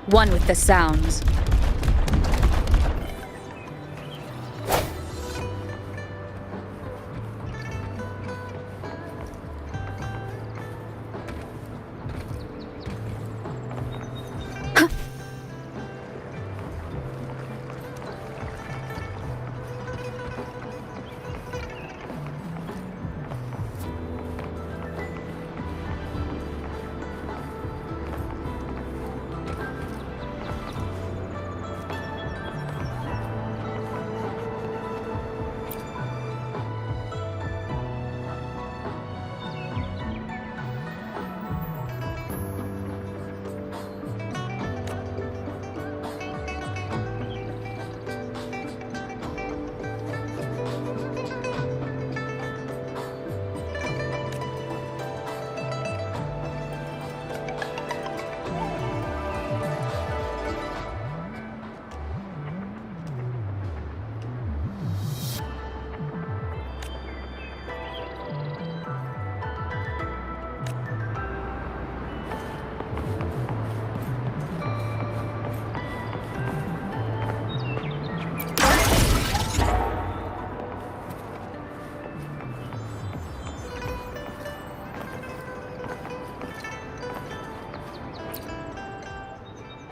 one with the sounds.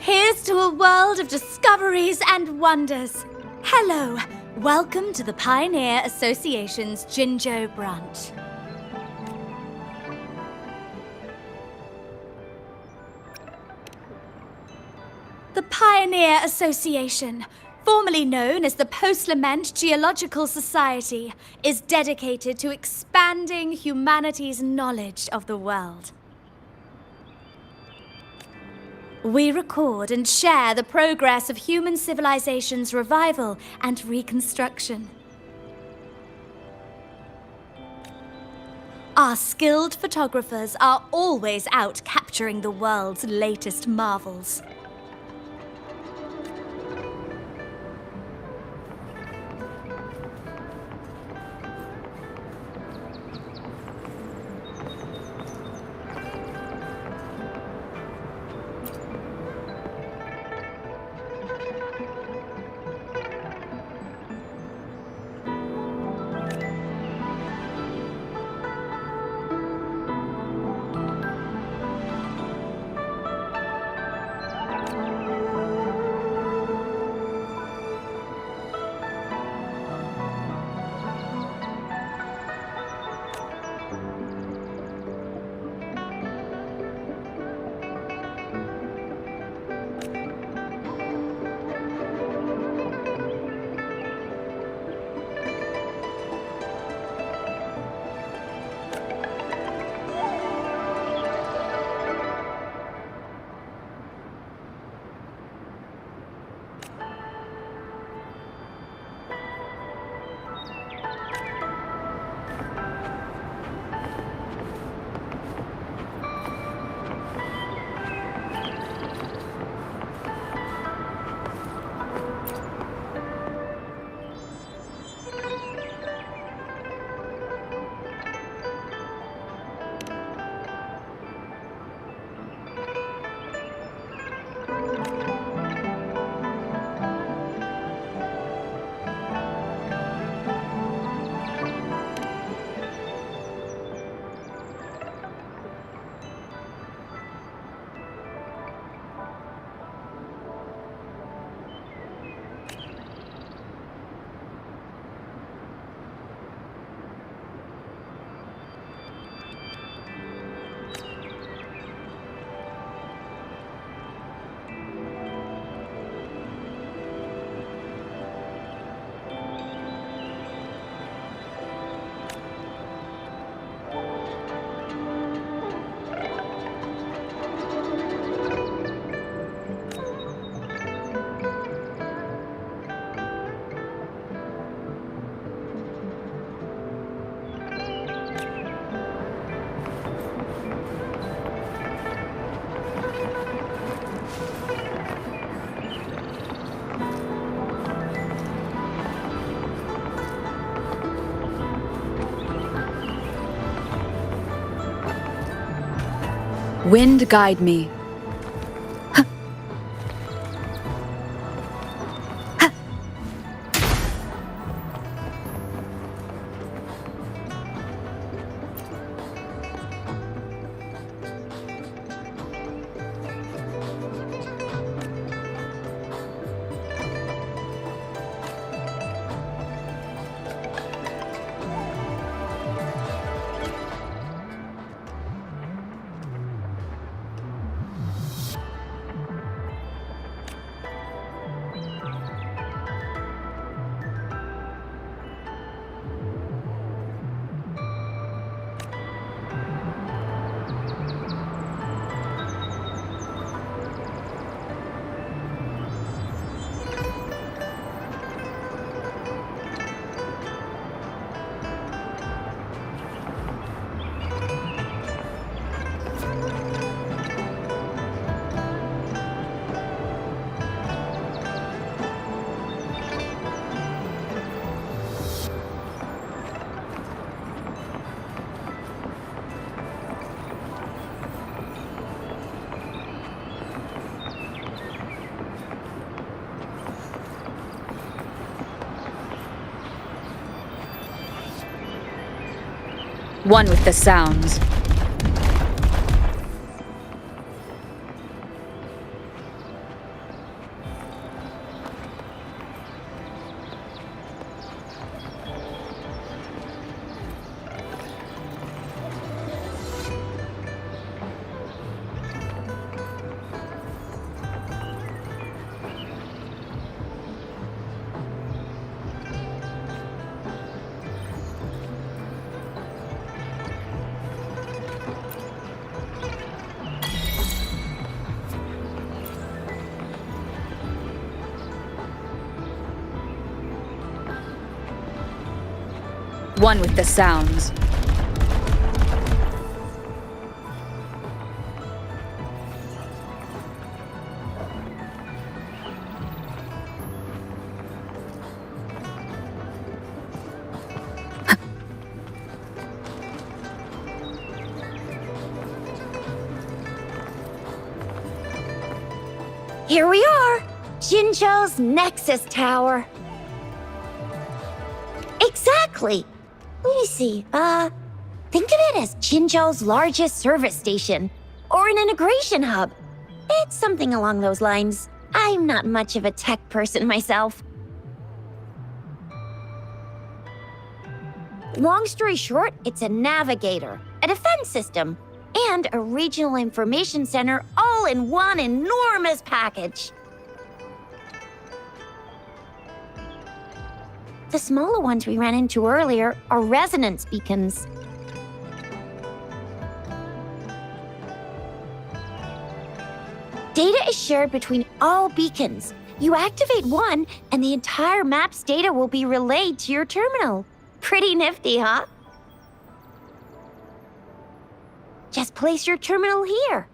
Here's to a world of discoveries and wonders. Hello, welcome to the Pioneer Association's Jinjo branch. The Pioneer Association, formerly known as the Post-Lament Geological Society, is dedicated to expanding humanity's knowledge of the world. We record and share the progress of human civilization's revival and reconstruction. Our skilled photographers are always out capturing the world's latest marvels. Wind guide me. One with the sounds. One with the sounds. Here we are! Jinzhou's Nexus Tower. Exactly! Let me see, think of it as Jinzhou's largest service station, or an integration hub. It's something along those lines. I'm not much of a tech person myself. Long story short, it's a navigator, a defense system, and a regional information center all in one enormous package. The smaller ones we ran into earlier are resonance beacons. Data is shared between all beacons. You activate one, and the entire map's data will be relayed to your terminal. Pretty nifty, huh? Just place your terminal here.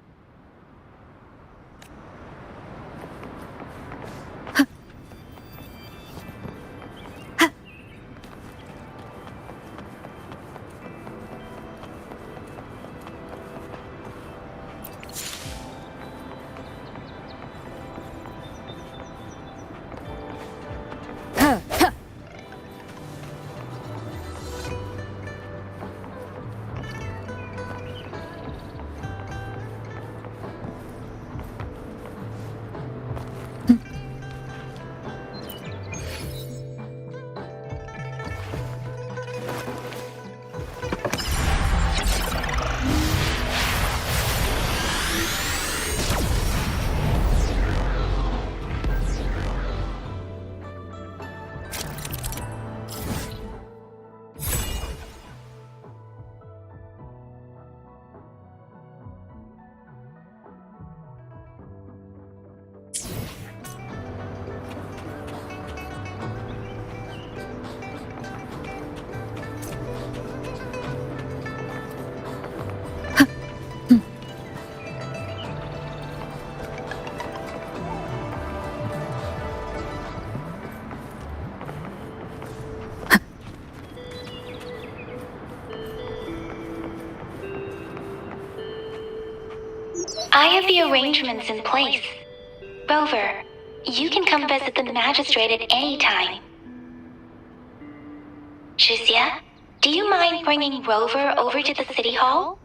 I have the arrangements in place. Rover, you can come visit the magistrate at any time. Shizia, do you mind bringing Rover over to the city hall?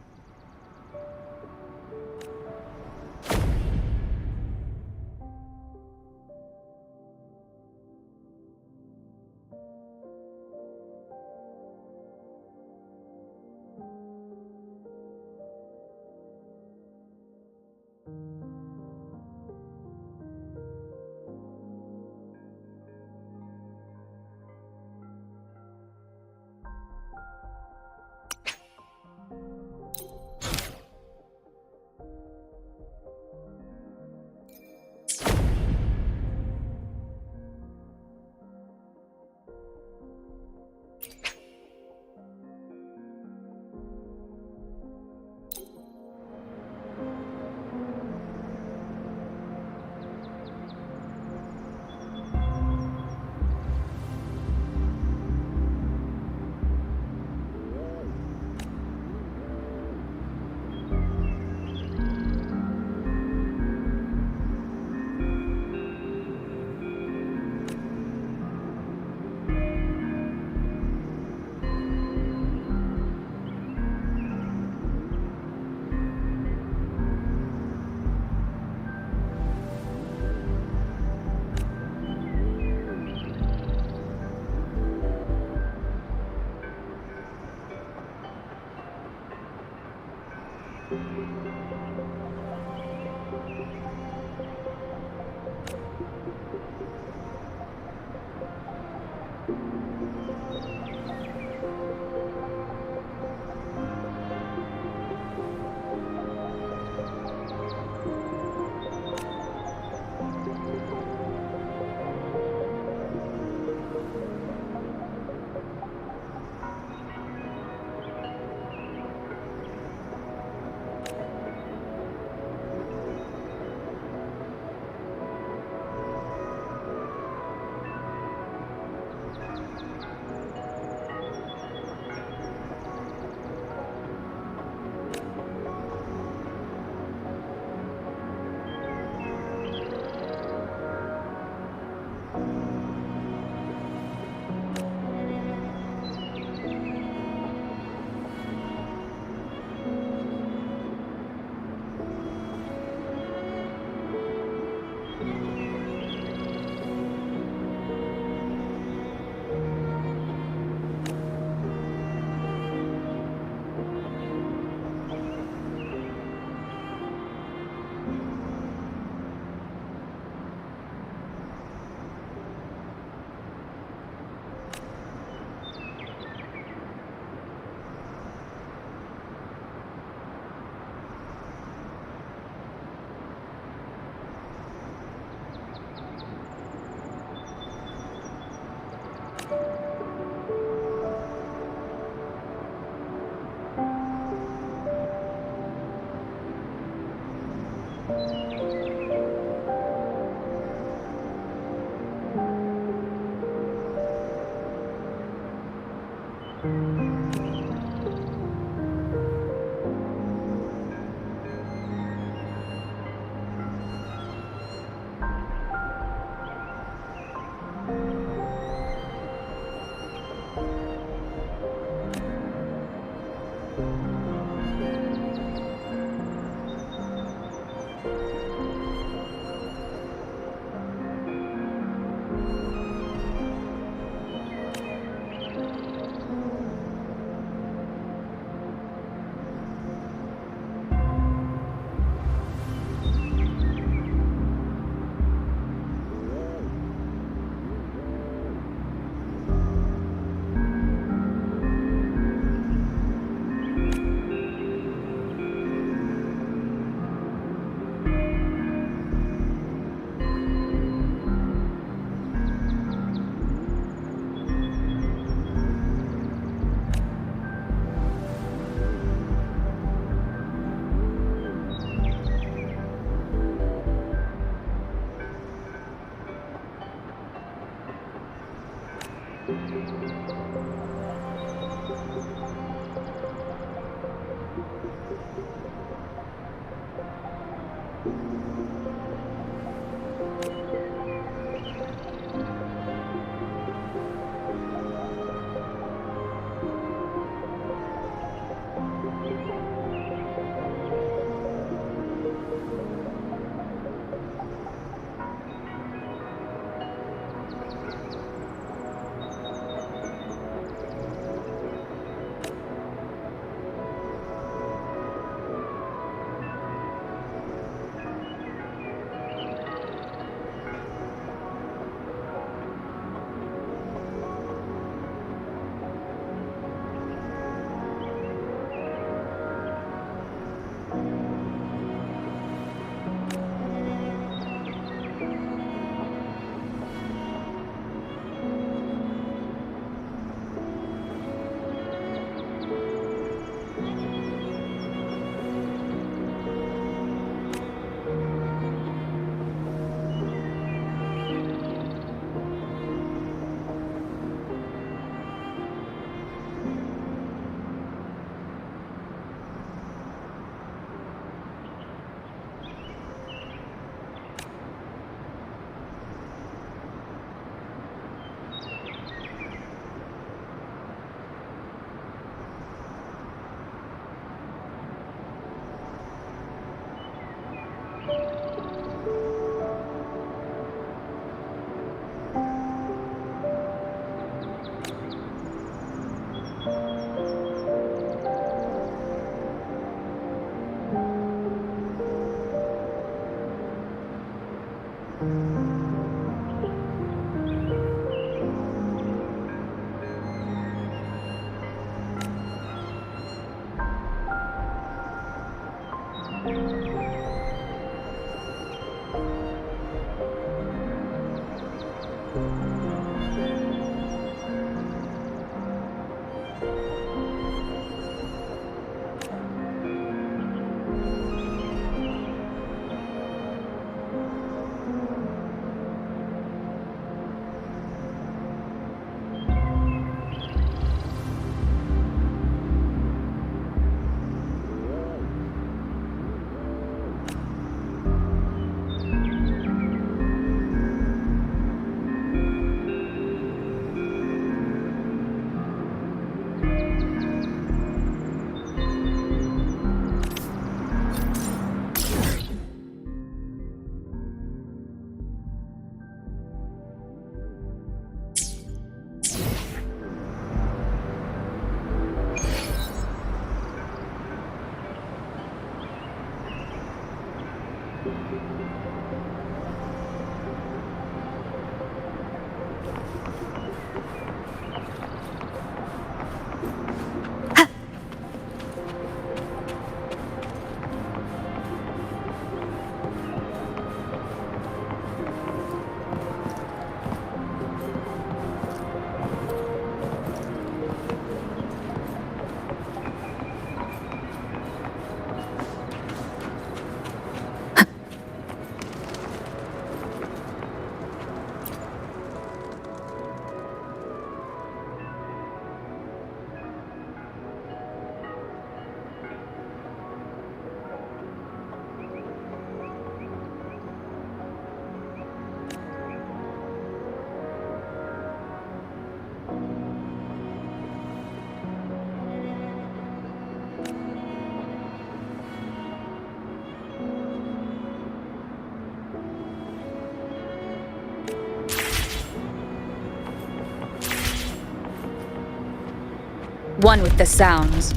One with the sounds.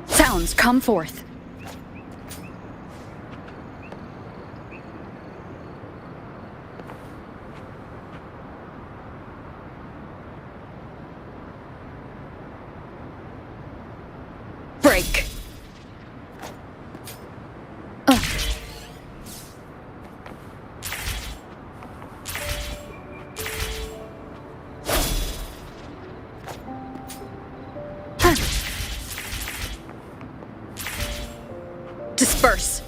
Sounds, come forth. Break. Disperse.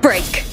Break.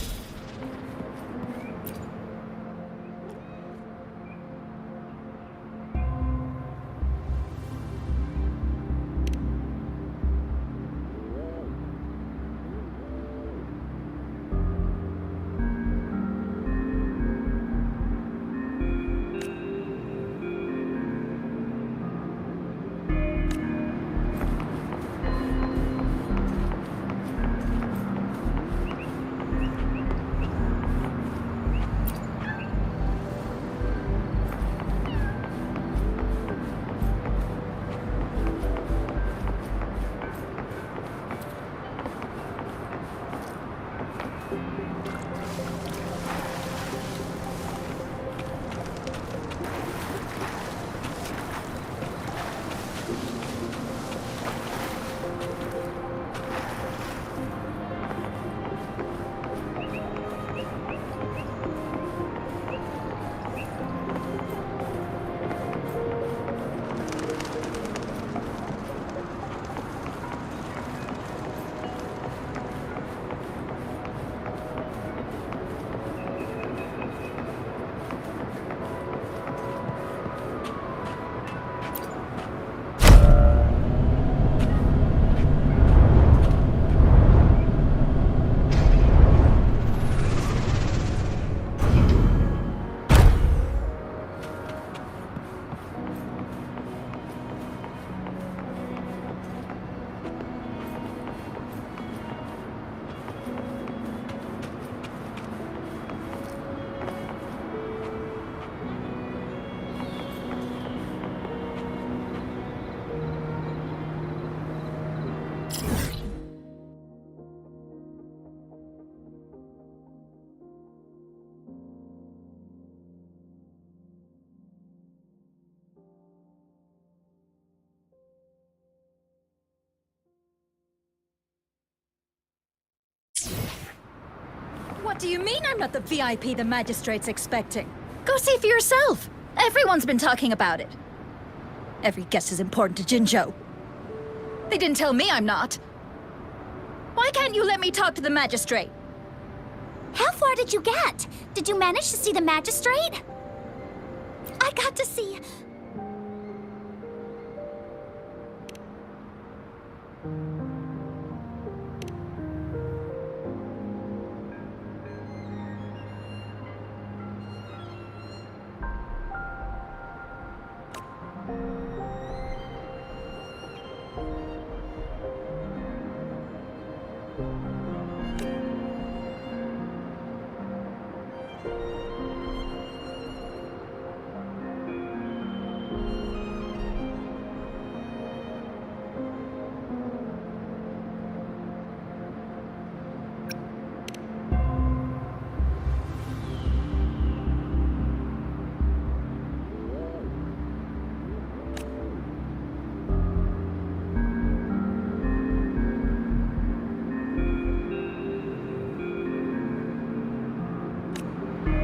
What do you mean I'm not the VIP the magistrate's expecting? Go see for yourself. Everyone's been talking about it. Every guest is important to Jinzhou. They didn't tell me I'm not. Why can't you let me talk to the magistrate? How far did you get? Did you manage to see the magistrate? I got to see...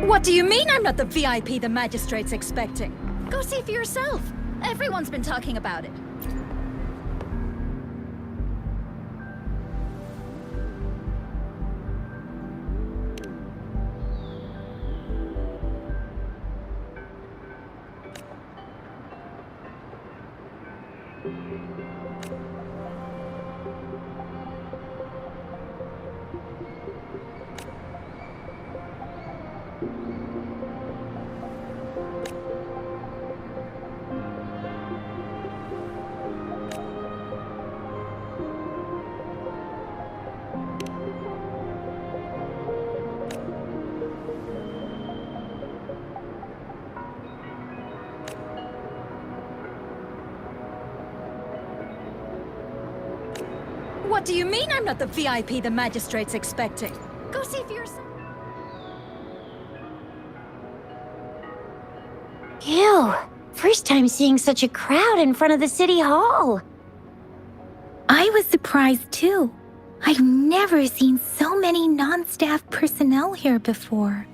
What do you mean I'm not the VIP the magistrate's expecting? Go see for yourself. Everyone's been talking about it. What do you mean I'm not the VIP the magistrate's expecting? Go see for yourself. Ew, first time seeing such a crowd in front of the city hall. I was surprised too. I've never seen so many non-staff personnel here before.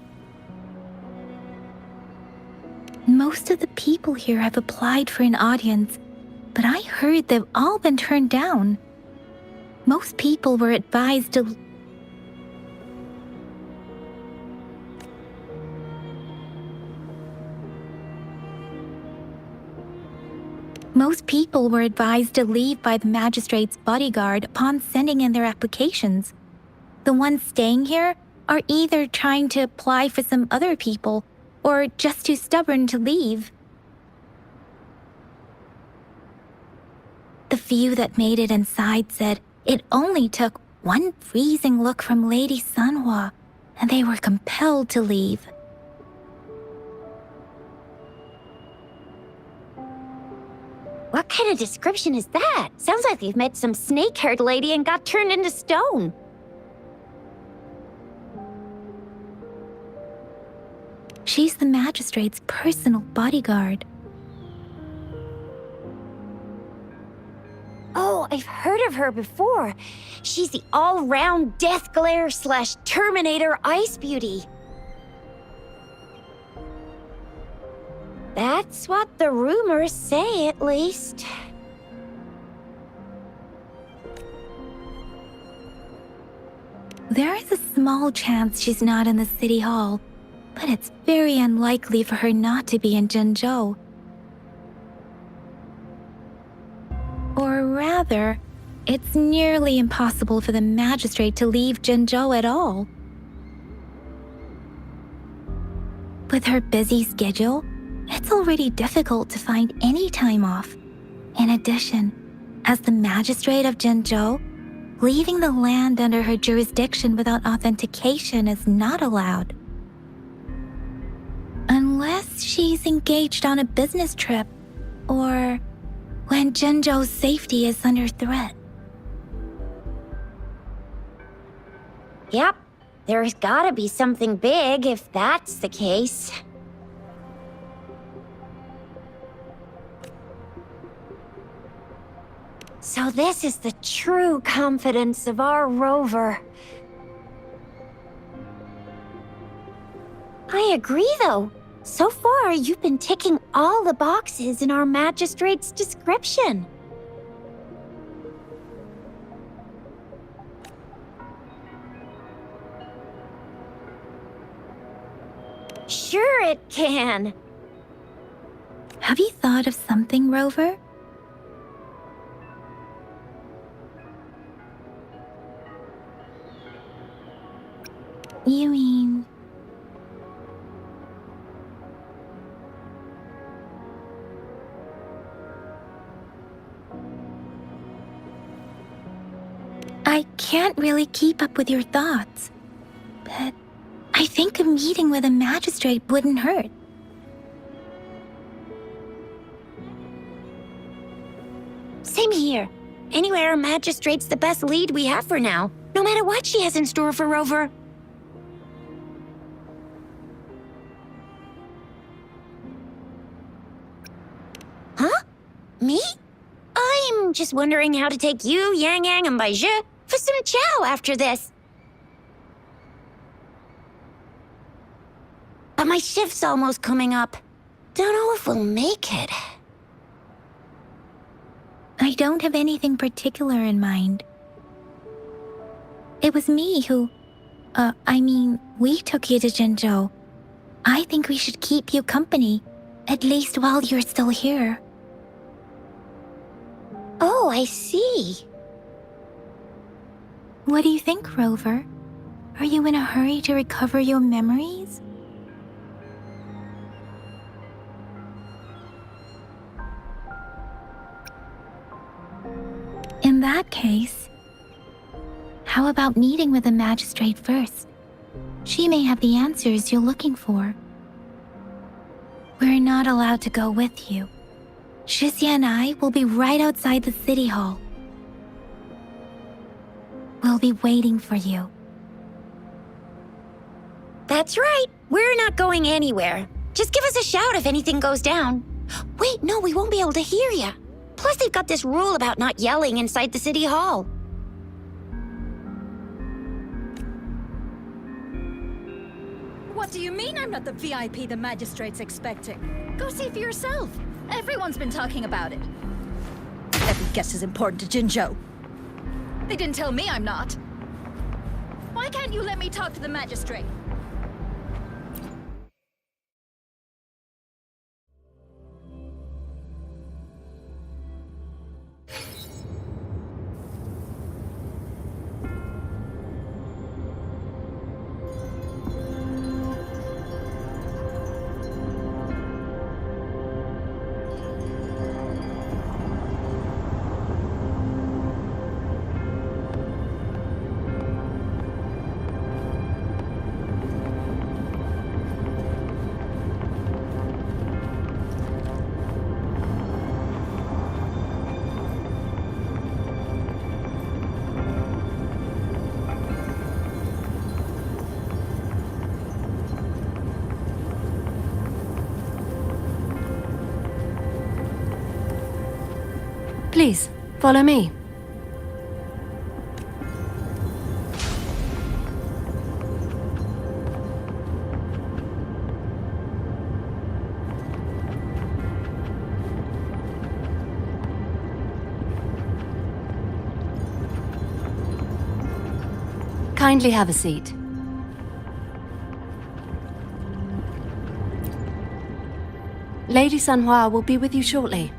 Most of the people here have applied for an audience, but I heard they've all been turned down. Most people were advised to leave by the magistrate's bodyguard upon sending in their applications. The ones staying here are either trying to apply for some other people or just too stubborn to leave. The few that made it inside said it only took one freezing look from Lady Sanhua, and they were compelled to leave. What kind of description is that? Sounds like you've met some snake-haired lady and got turned into stone. She's the magistrate's personal bodyguard. Oh, I've heard of her before. She's the all-round Death Glare / Terminator Ice Beauty. That's what the rumors say, at least. There is a small chance she's not in the city hall, but it's very unlikely for her not to be in Jinzhou. Or rather, it's nearly impossible for the magistrate to leave Jinzhou at all. With her busy schedule, it's already difficult to find any time off. In addition, as the magistrate of Jinzhou, leaving the land under her jurisdiction without authentication is not allowed. Unless she's engaged on a business trip, or when Jinzhou's safety is under threat. Yep, there's gotta be something big if that's the case. So this is the true confidence of our rover. I agree, though. So far, you've been ticking all the boxes in our magistrate's description. Sure it can. Have you thought of something, Rover? You mean... I can't really keep up with your thoughts, but I think a meeting with a magistrate wouldn't hurt. Same here. Anywhere a magistrate's the best lead we have for now, no matter what she has in store for Rover. Huh? Me? I'm just wondering how to take you, Yang Yang, and Baizhi for some chow after this. But my shift's almost coming up. Don't know if we'll make it. I don't have anything particular in mind. It was me who... we took you to Jinzhou. I think we should keep you company, at least while you're still here. I see. What do you think, Rover? Are you in a hurry to recover your memories? In that case, how about meeting with the magistrate first? She may have the answers you're looking for. We're not allowed to go with you. Shisia and I will be right outside the city hall. We'll be waiting for you. That's right. We're not going anywhere. Just give us a shout if anything goes down. Wait, no, we won't be able to hear you. Plus, they've got this rule about not yelling inside the city hall. What do you mean I'm not the VIP the magistrate's expecting? Go see for yourself. Everyone's been talking about it. Every guess is important to Jinzhou. They didn't tell me I'm not. Why can't you let me talk to the magistrate? Please, follow me. Kindly have a seat. Lady Sanhua will be with you shortly.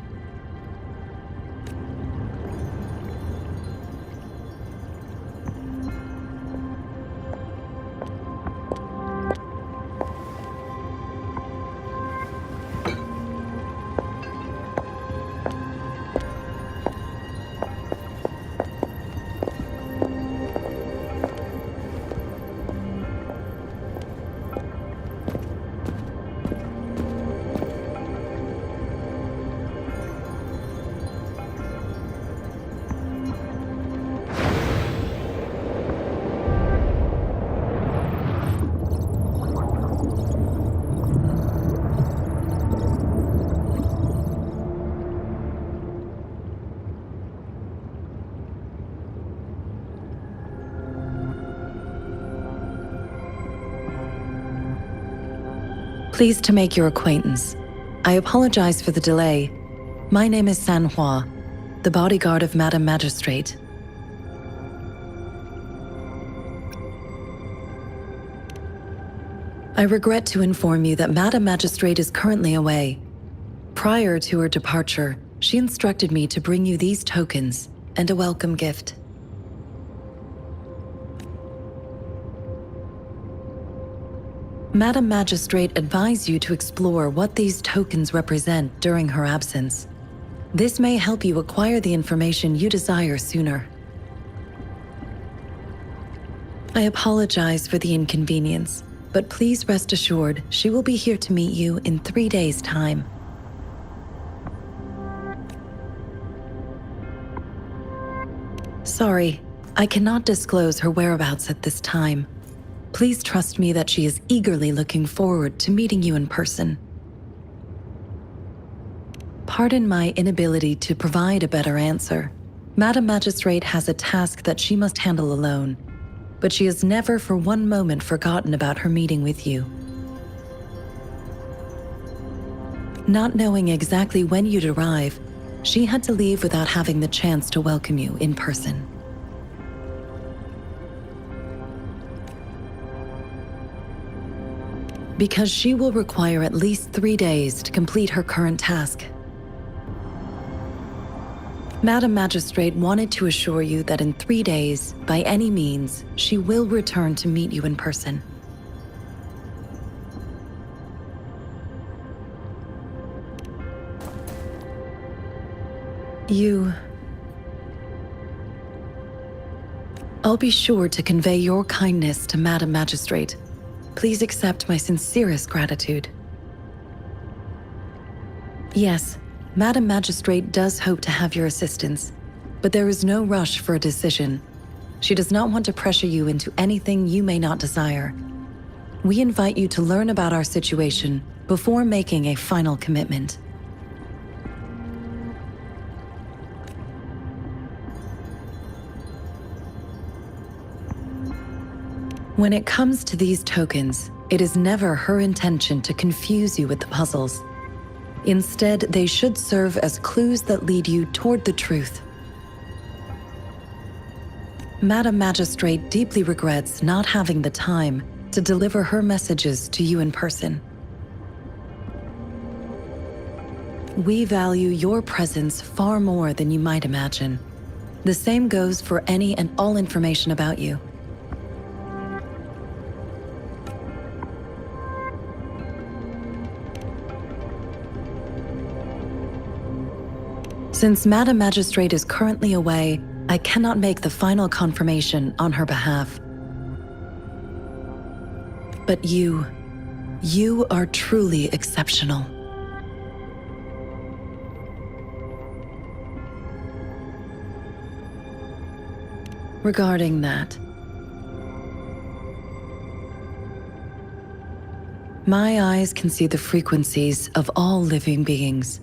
Pleased to make your acquaintance. I apologize for the delay. My name is Sanhua, the bodyguard of Madam Magistrate. I regret to inform you that Madam Magistrate is currently away. Prior to her departure, she instructed me to bring you these tokens and a welcome gift. Madam Magistrate advised you to explore what these tokens represent during her absence. This may help you acquire the information you desire sooner. I apologize for the inconvenience, but please rest assured she will be here to meet you in 3 days' time. Sorry, I cannot disclose her whereabouts at this time. Please trust me that she is eagerly looking forward to meeting you in person. Pardon my inability to provide a better answer. Madam Magistrate has a task that she must handle alone, but she has never for one moment forgotten about her meeting with you. Not knowing exactly when you'd arrive, she had to leave without having the chance to welcome you in person. Because she will require at least 3 days to complete her current task. Madam Magistrate wanted to assure you that in 3 days, by any means, she will return to meet you in person. I'll be sure to convey your kindness to Madam Magistrate. Please accept my sincerest gratitude. Yes, Madam Magistrate does hope to have your assistance, but there is no rush for a decision. She does not want to pressure you into anything you may not desire. We invite you to learn about our situation before making a final commitment. When it comes to these tokens, it is never her intention to confuse you with the puzzles. Instead, they should serve as clues that lead you toward the truth. Madam Magistrate deeply regrets not having the time to deliver her messages to you in person. We value your presence far more than you might imagine. The same goes for any and all information about you. Since Madam Magistrate is currently away, I cannot make the final confirmation on her behalf. But you are truly exceptional. Regarding that, my eyes can see the frequencies of all living beings.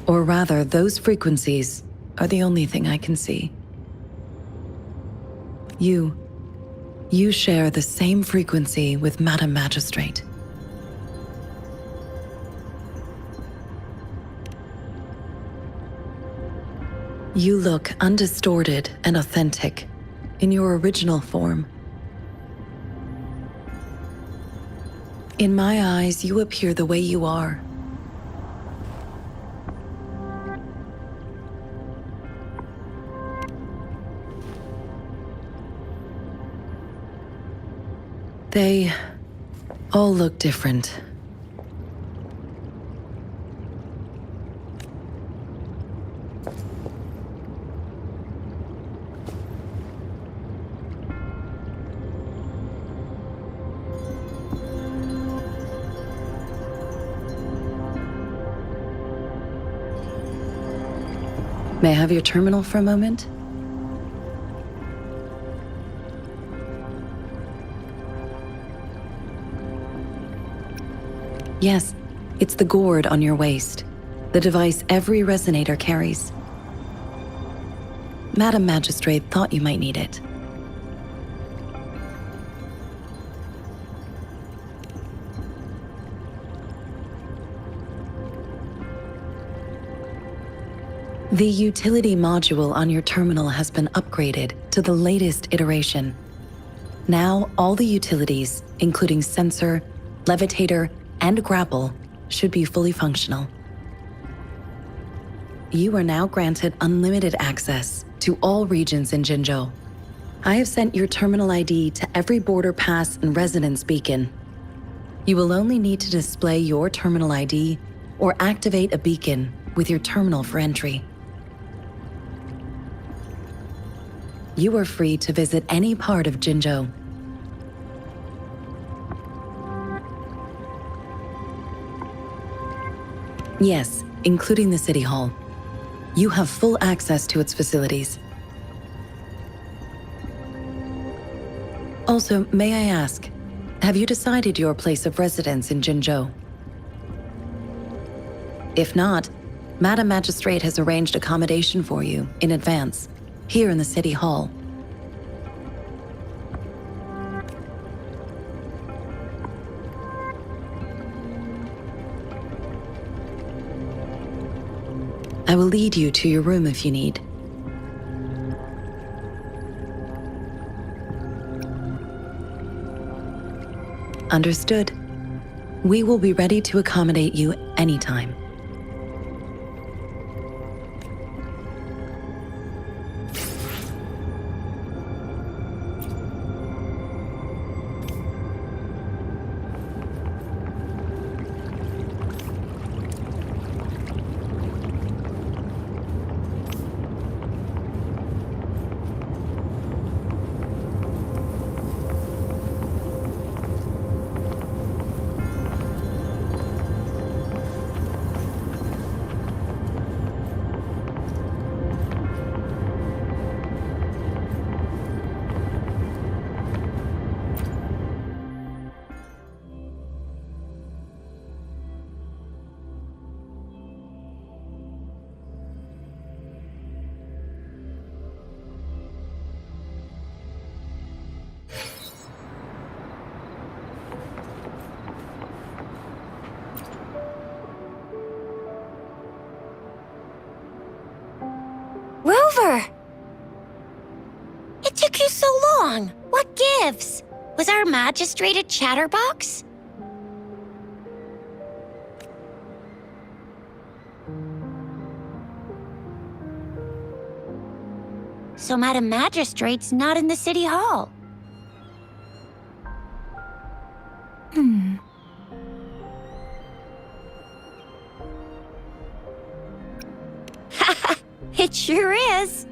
Or rather, those frequencies are the only thing I can see. You share the same frequency with Madam Magistrate. You look undistorted and authentic in your original form. In my eyes, you appear the way you are. They all look different. May I have your terminal for a moment? Yes, it's the gourd on your waist, the device every resonator carries. Madam Magistrate thought you might need it. The utility module on your terminal has been upgraded to the latest iteration. Now, all the utilities, including sensor, levitator, and grapple, should be fully functional. You are now granted unlimited access to all regions in Jinzhou. I have sent your terminal ID to every border pass and residence beacon. You will only need to display your terminal ID or activate a beacon with your terminal for entry. You are free to visit any part of Jinzhou. Yes, including the City Hall. You have full access to its facilities. Also, may I ask, have you decided your place of residence in Jinzhou? If not, Madam Magistrate has arranged accommodation for you in advance, here in the City Hall. I will lead you to your room if you need. Understood. We will be ready to accommodate you anytime. so long? What gives? Was our magistrate a chatterbox? So Madam Magistrate's not in the city hall. It sure is.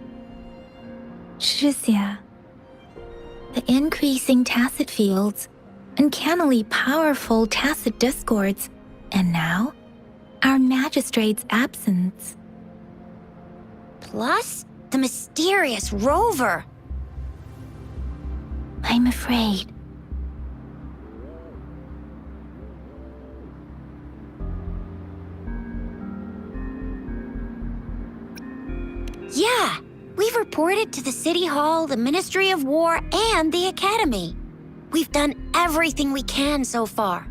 是呀. The increasing tacit fields, uncannily powerful tacit discords, and now, our magistrate's absence. Plus, the mysterious rover. I'm afraid. Yeah, we've reported to the City Hall, the Ministry of War, and the Academy. We've done everything we can so far.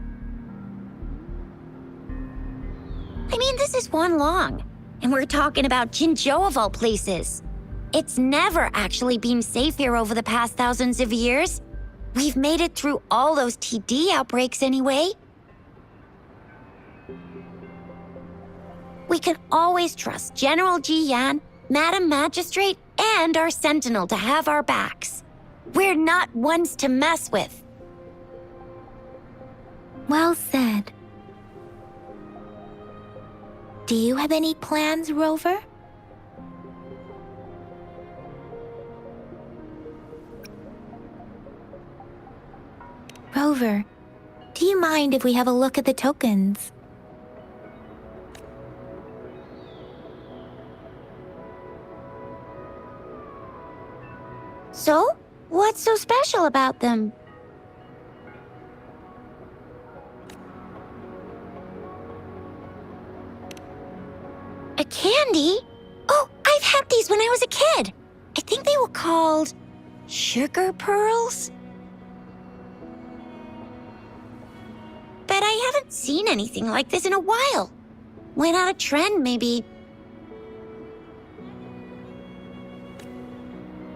I mean, this is one long, and we're talking about Jinzhou of all places. It's never actually been safe here over the past thousands of years. We've made it through all those TD outbreaks anyway. We can always trust General Ji Yan, Madam Magistrate, and our Sentinel to have our backs. We're not ones to mess with. Well said. Do you have any plans, Rover? Rover, do you mind if we have a look at the tokens? So, what's so special about them? A candy? Oh, I've had these when I was a kid. I think they were called sugar pearls? But I haven't seen anything like this in a while. Went out of trend, maybe.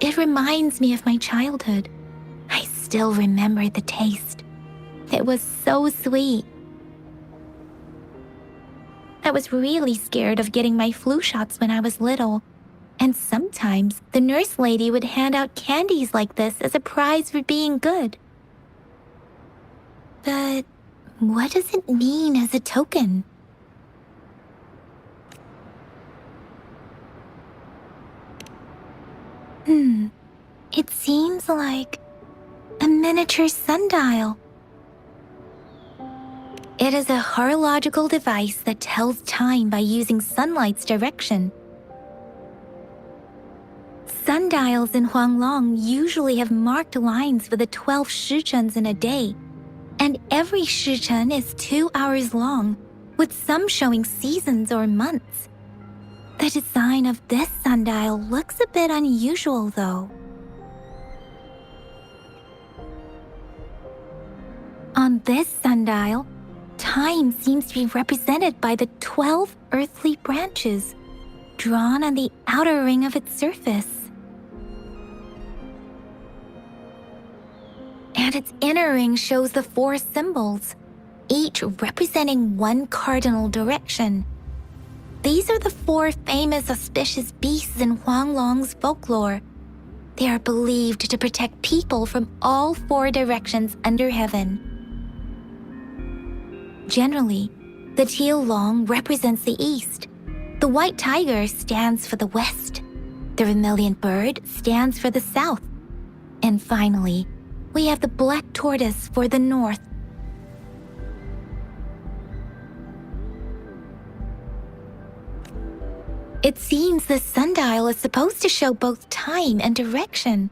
It reminds me of my childhood. I still remember the taste. It was so sweet. I was really scared of getting my flu shots when I was little, and sometimes the nurse lady would hand out candies like this as a prize for being good. But what does it mean as a token? It seems like a miniature sundial. It is a horological device that tells time by using sunlight's direction. Sundials in Huanglong usually have marked lines for the 12 shichens in a day, and every shichen is 2 hours long, with some showing seasons or months. The design of this sundial looks a bit unusual, though. On this sundial, time seems to be represented by the 12 earthly branches, drawn on the outer ring of its surface. And its inner ring shows the 4 symbols, each representing one cardinal direction. These are the 4 famous auspicious beasts in Huanglong's folklore. They are believed to protect people from all 4 directions under heaven. Generally, the teal long represents the east, the white tiger stands for the west, the vermilion bird stands for the south, and finally, we have the black tortoise for the north. It seems the sundial is supposed to show both time and direction.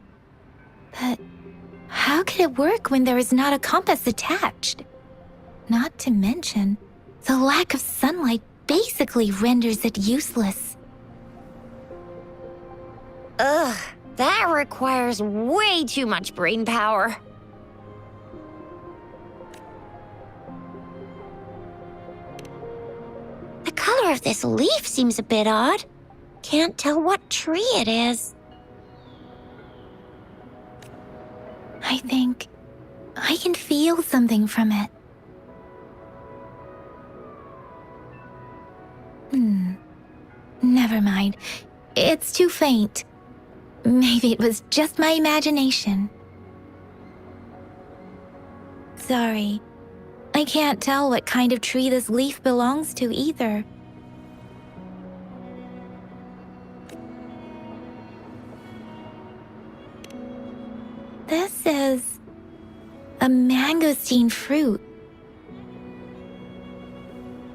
But how could it work when there is not a compass attached? Not to mention, the lack of sunlight basically renders it useless. Ugh, that requires way too much brain power. The color of this leaf seems a bit odd. Can't tell what tree it is. I think I can feel something from it. Never mind. It's too faint. Maybe it was just my imagination. Sorry. I can't tell what kind of tree this leaf belongs to either. This is a mangosteen fruit.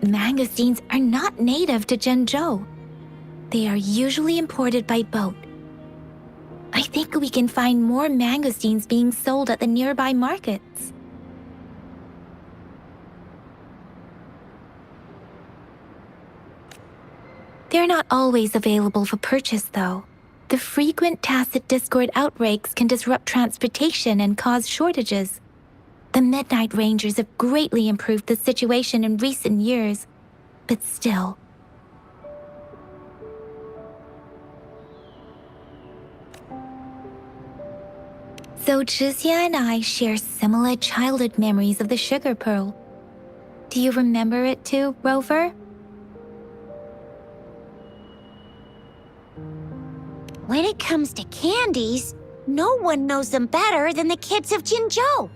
Mangosteens are not native to Zhengzhou. They are usually imported by boat. I think we can find more mangosteens being sold at the nearby markets. They're not always available for purchase, though. The frequent tacit discord outbreaks can disrupt transportation and cause shortages. The Midnight Rangers have greatly improved the situation in recent years, but still. So Zhixia and I share similar childhood memories of the sugar pearl. Do you remember it too, Rover? When it comes to candies, no one knows them better than the kids of Jinzhou.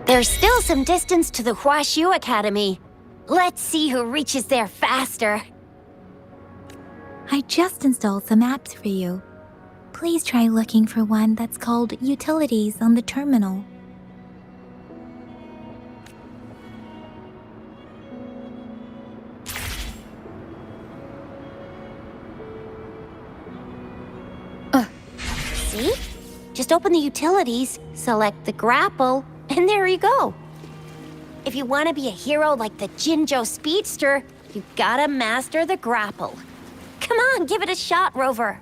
There's still some distance to the Huaxiu Academy. Let's see who reaches there faster. I just installed some apps for you. Please try looking for one that's called Utilities on the terminal. See? Just open the utilities, select the grapple, and there you go. If you want to be a hero like the Jinzhou Speedster, you gotta master the grapple. Come on, give it a shot, Rover.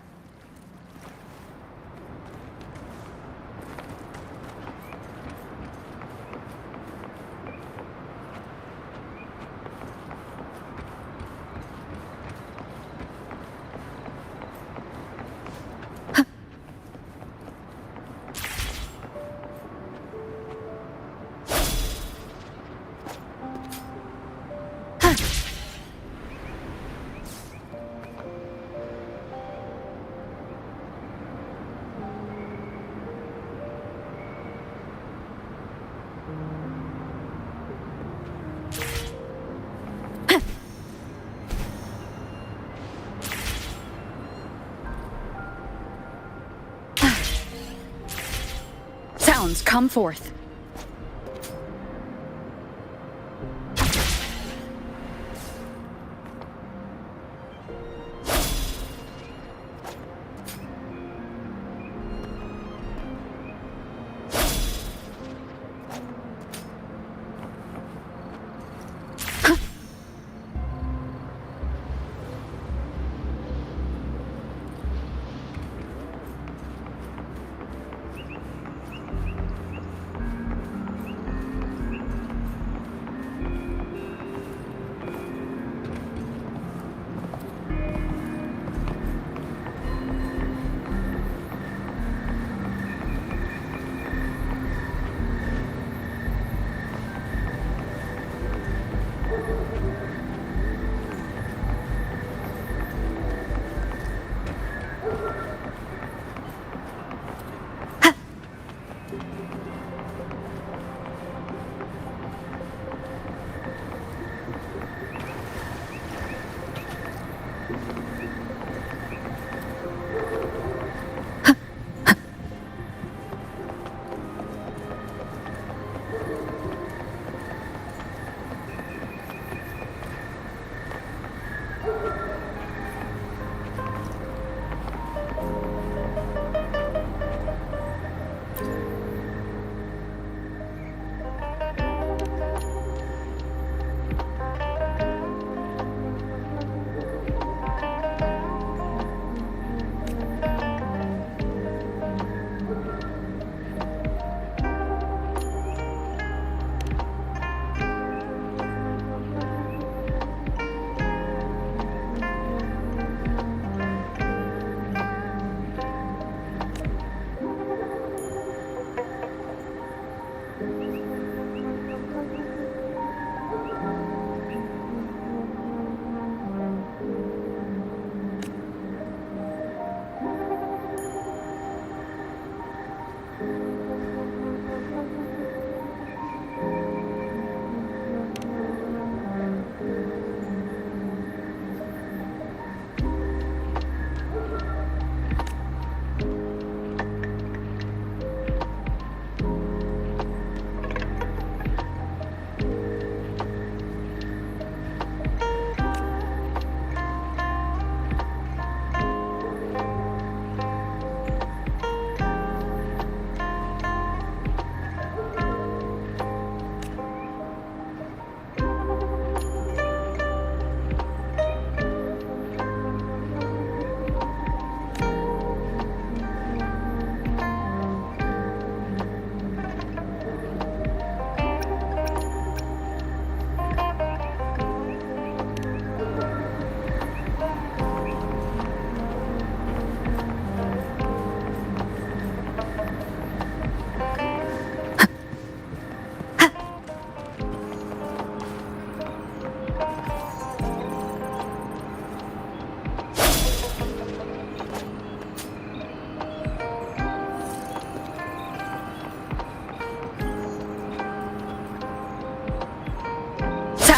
Sounds come forth.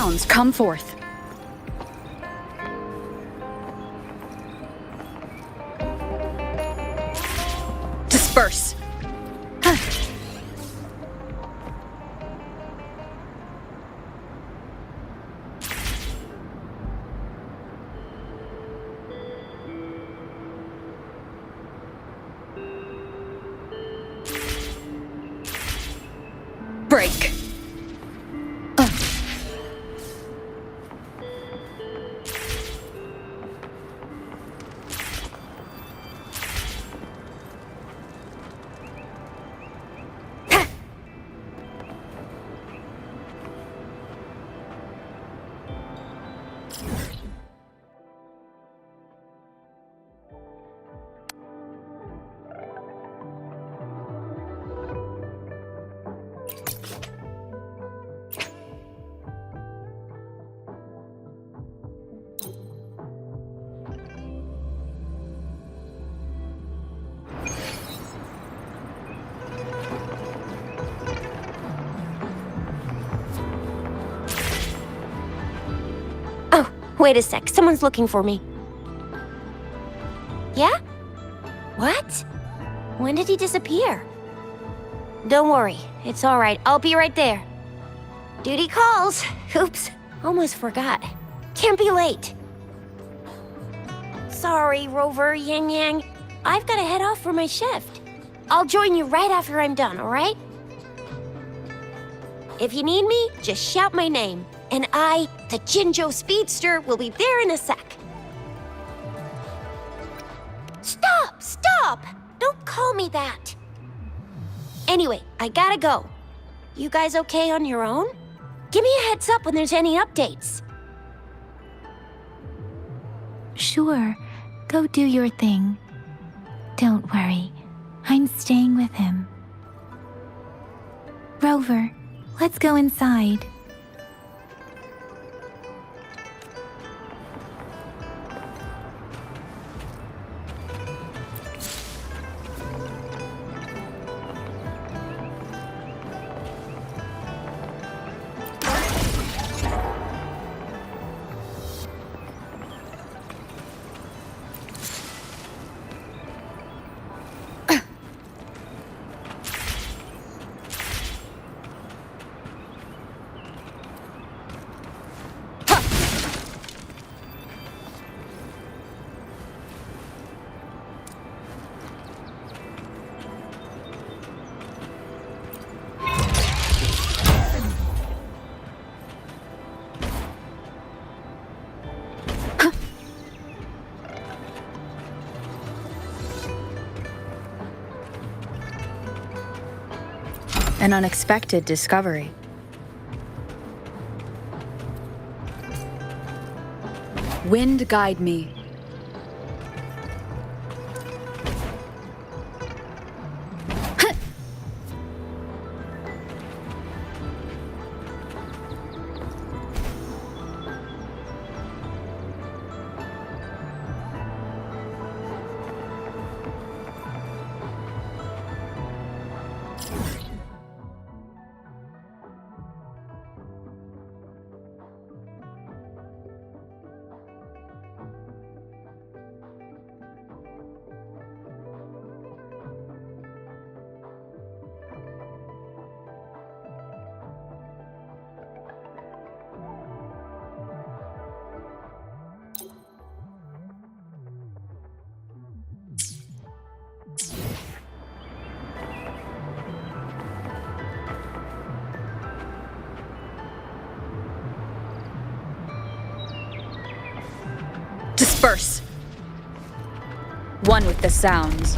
Sounds come forth. Disperse. Break. Wait a sec, someone's looking for me. Yeah? What? When did he disappear? Don't worry, it's alright, I'll be right there. Duty calls. Oops, almost forgot. Can't be late. Sorry, Rover, Yang Yang. I've gotta head off for my shift. I'll join you right after I'm done, alright? If you need me, just shout my name. And I, the Jinzhou Speedster, will be there in a sec. Stop! Stop! Don't call me that. Anyway, I gotta go. You guys okay on your own? Give me a heads up when there's any updates. Sure, go do your thing. Don't worry, I'm staying with him. Rover, let's go inside. An unexpected discovery. Wind guide me. Disperse. One with the sounds.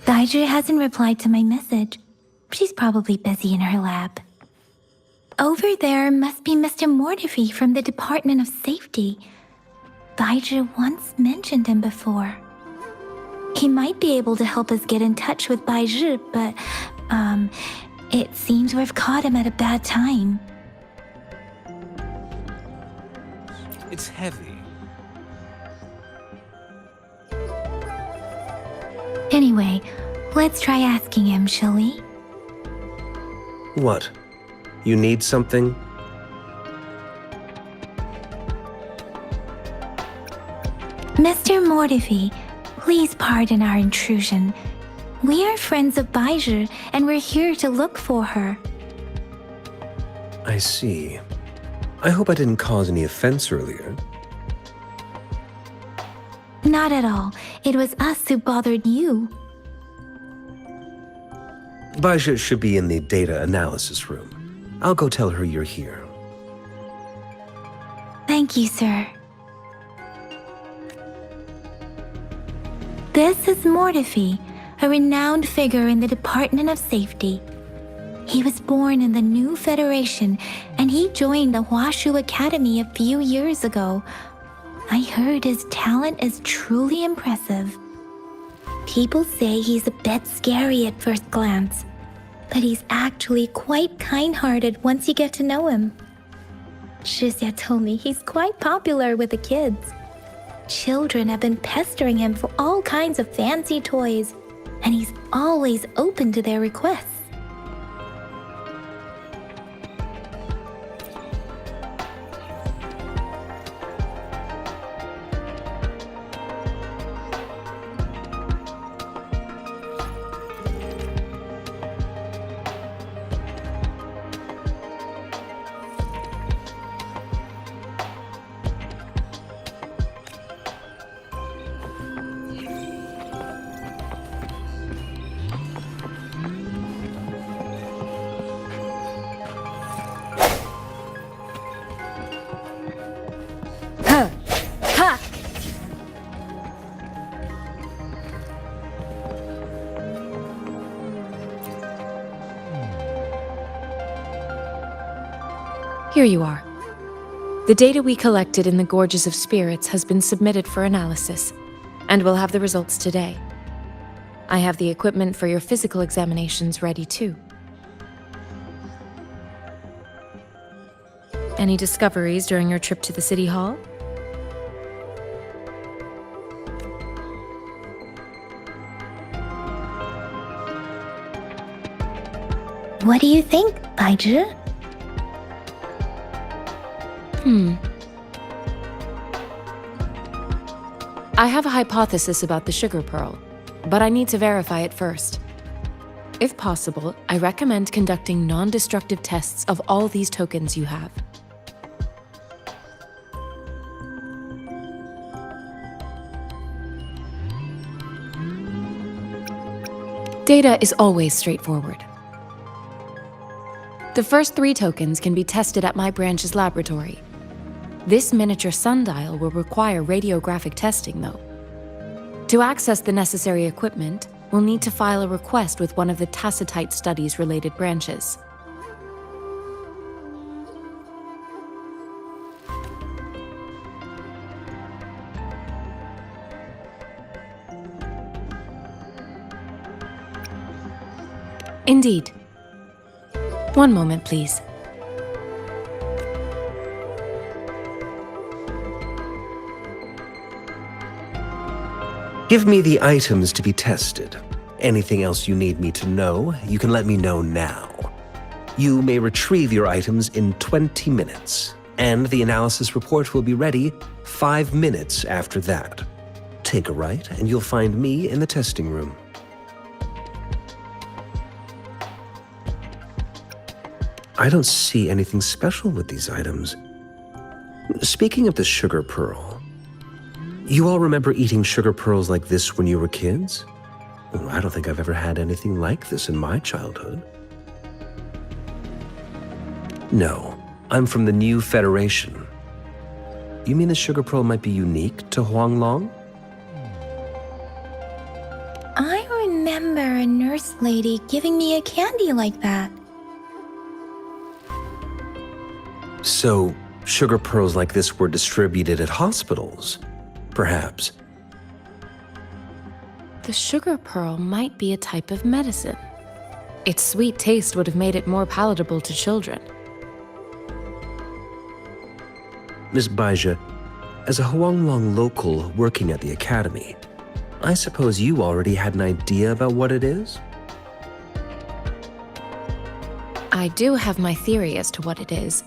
Daiju hasn't replied to my message. She's probably busy in her lab. Over there must be Mr. Mortifi from the Department of Safety. Daiju once mentioned him before. He might be able to help us get in touch with Baizhi, but, it seems we've caught him at a bad time. It's heavy. Anyway, let's try asking him, shall we? What? You need something? Mr. Mortifi, please pardon our intrusion. We are friends of Baizhi, and we're here to look for her. I see. I hope I didn't cause any offense earlier. Not at all. It was us who bothered you. Baizhi should be in the data analysis room. I'll go tell her you're here. Thank you, sir. This is Mortifi, a renowned figure in the Department of Safety. He was born in the new Federation, and he joined the Huashu Academy a few years ago. I heard his talent is truly impressive. People say he's a bit scary at first glance, but he's actually quite kind-hearted once you get to know him. Shizia told me he's quite popular with the kids. Children have been pestering him for all kinds of fancy toys, and he's always open to their requests. Here you are. The data we collected in the Gorges of Spirits has been submitted for analysis, and we'll have the results today. I have the equipment for your physical examinations ready too. Any discoveries during your trip to the City Hall? What do you think, Baizhi? I have a hypothesis about the sugar pearl, but I need to verify it first. If possible, I recommend conducting non-destructive tests of all these tokens you have. Data is always straightforward. The first 3 tokens can be tested at my branch's laboratory. This miniature sundial will require radiographic testing, though. To access the necessary equipment, we'll need to file a request with one of the Tacitite Studies-related branches. Indeed. One moment, please. Give me the items to be tested. Anything else you need me to know, you can let me know now. You may retrieve your items in 20 minutes, and the analysis report will be ready 5 minutes after that. Take a right, and you'll find me in the testing room. I don't see anything special with these items. Speaking of the sugar pearl, you all remember eating sugar pearls like this when you were kids? Well, I don't think I've ever had anything like this in my childhood. No, I'm from the New Federation. You mean the sugar pearl might be unique to Huanglong? I remember a nurse lady giving me a candy like that. So, sugar pearls like this were distributed at hospitals, perhaps. The sugar pearl might be a type of medicine. Its sweet taste would have made it more palatable to children. Miss Baija, as a Huanglong local working at the academy, I suppose you already had an idea about what it is? I do have my theory as to what it is,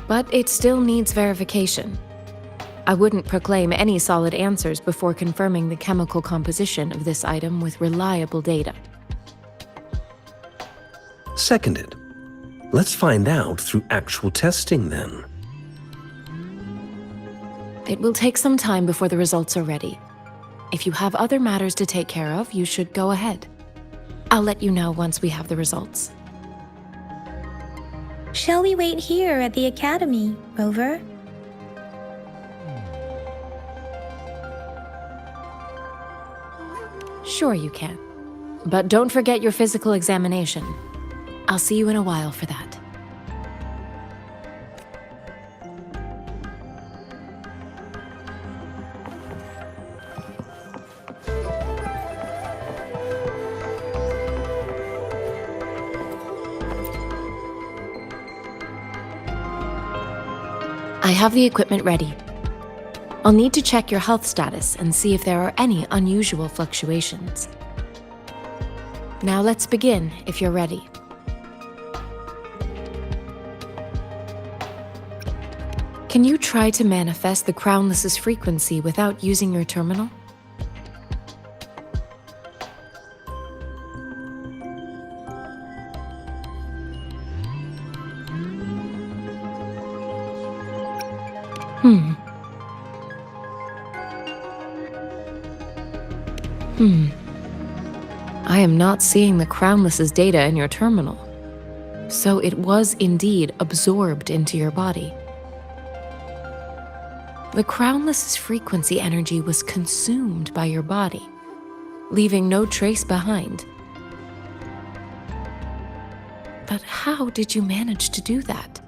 but it still needs verification. I wouldn't proclaim any solid answers before confirming the chemical composition of this item with reliable data. Seconded. Let's find out through actual testing then. It will take some time before the results are ready. If you have other matters to take care of, you should go ahead. I'll let you know once we have the results. Shall we wait here at the academy, Rover? Sure you can. But don't forget your physical examination. I'll see you in a while for that. I have the equipment ready. I'll need to check your health status and see if there are any unusual fluctuations. Now let's begin, if you're ready. Can you try to manifest the Crownless's frequency without using your terminal? I am not seeing the Crownless's data in your terminal. So it was indeed absorbed into your body. The Crownless's frequency energy was consumed by your body, leaving no trace behind. But how did you manage to do that?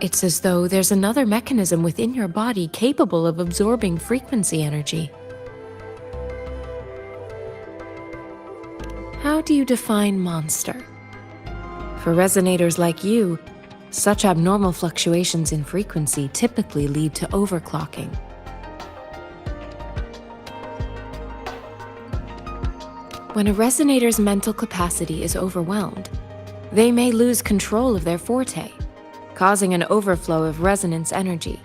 It's as though there's another mechanism within your body capable of absorbing frequency energy. How do you define monster? For resonators like you, such abnormal fluctuations in frequency typically lead to overclocking. When a resonator's mental capacity is overwhelmed, they may lose control of their forte, causing an overflow of resonance energy.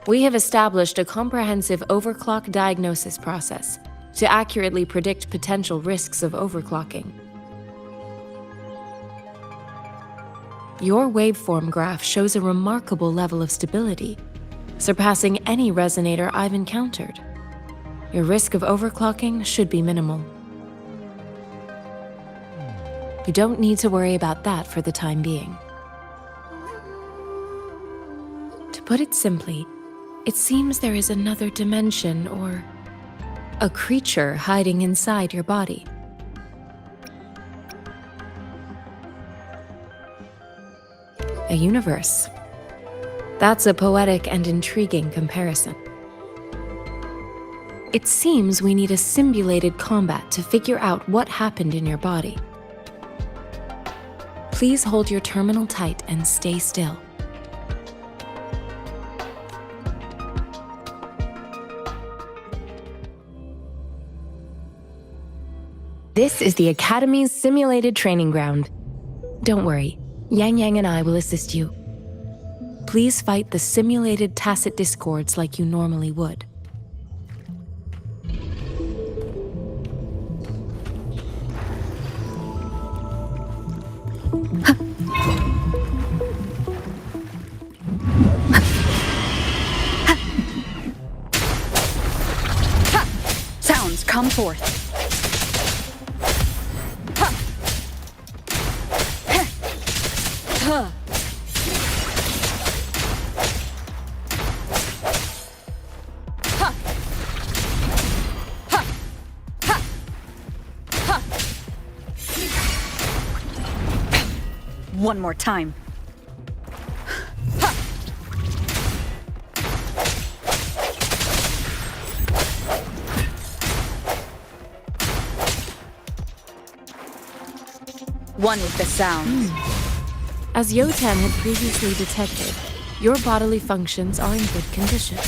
We have established a comprehensive overclock diagnosis process to accurately predict potential risks of overclocking. Your waveform graph shows a remarkable level of stability, surpassing any resonator I've encountered. Your risk of overclocking should be minimal. You don't need to worry about that for the time being. To put it simply, it seems there is another dimension or a creature hiding inside your body. A universe. That's a poetic and intriguing comparison. It seems we need a simulated combat to figure out what happened in your body. Please hold your terminal tight and stay still. This is the Academy's simulated training ground. Don't worry, Yang Yang and I will assist you. Please fight the simulated tacit discords like you normally would. Sounds, come forth. One more time. One with the sound. As Yotan had previously detected, your bodily functions are in good condition,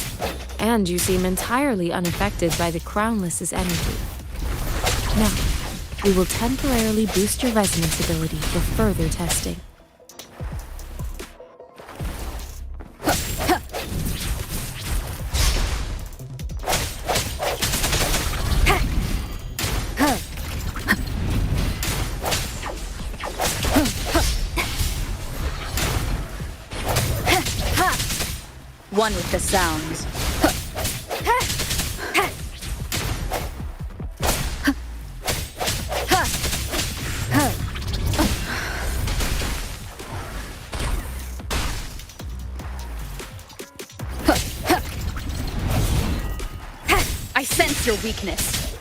and you seem entirely unaffected by the Crownless's energy. Now, we will temporarily boost your resonance ability for further testing. One with the sounds. I sense your weakness.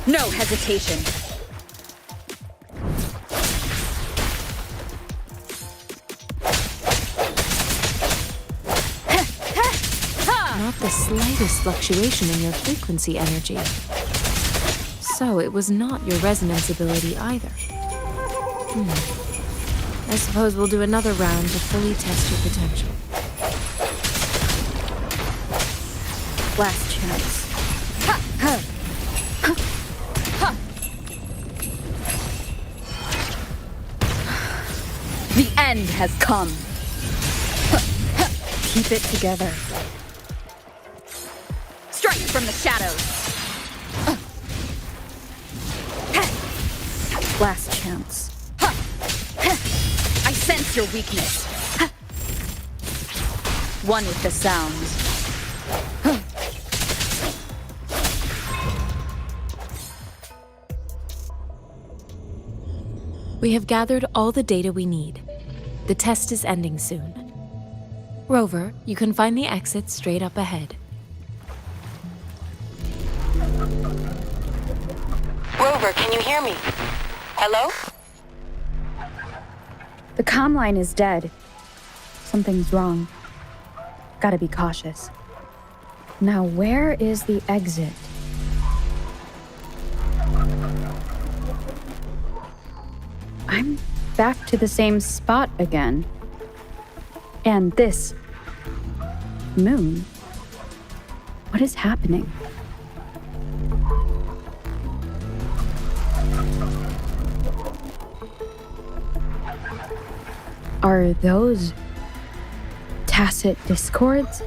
No hesitation. Not the slightest fluctuation in your frequency energy. So it was not your resonance ability either. I suppose we'll do another round to fully test your potential. Last chance. The end has come. Keep it together. Strike from the shadows. Last chance. I sense your weakness. One with the sounds. We have gathered all the data we need. The test is ending soon. Rover, you can find the exit straight up ahead. Rover, can you hear me? Hello? The comm line is dead. Something's wrong. Gotta be cautious. Now, where is the exit? I'm back to the same spot again. And this moon. What is happening? Are those tacit discords?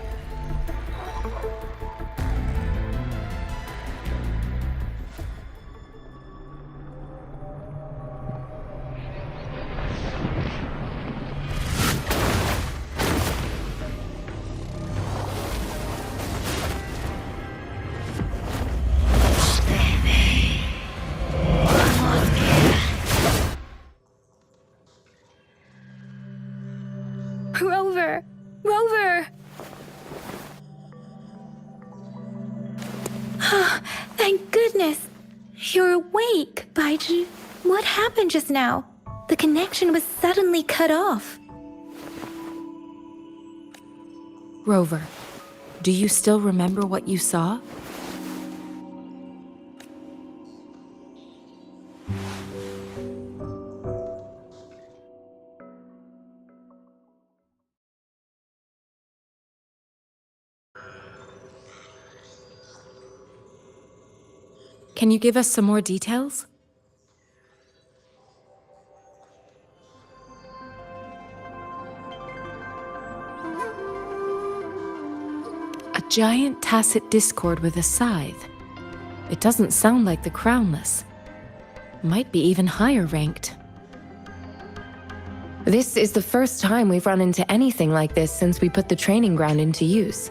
Rover! Thank goodness! You're awake, Baiju. What happened just now? The connection was suddenly cut off. Rover, do you still remember what you saw? Can you give us some more details? A giant tacit discord with a scythe. It doesn't sound like the Crownless. Might be even higher ranked. This is the first time we've run into anything like this since we put the training ground into use.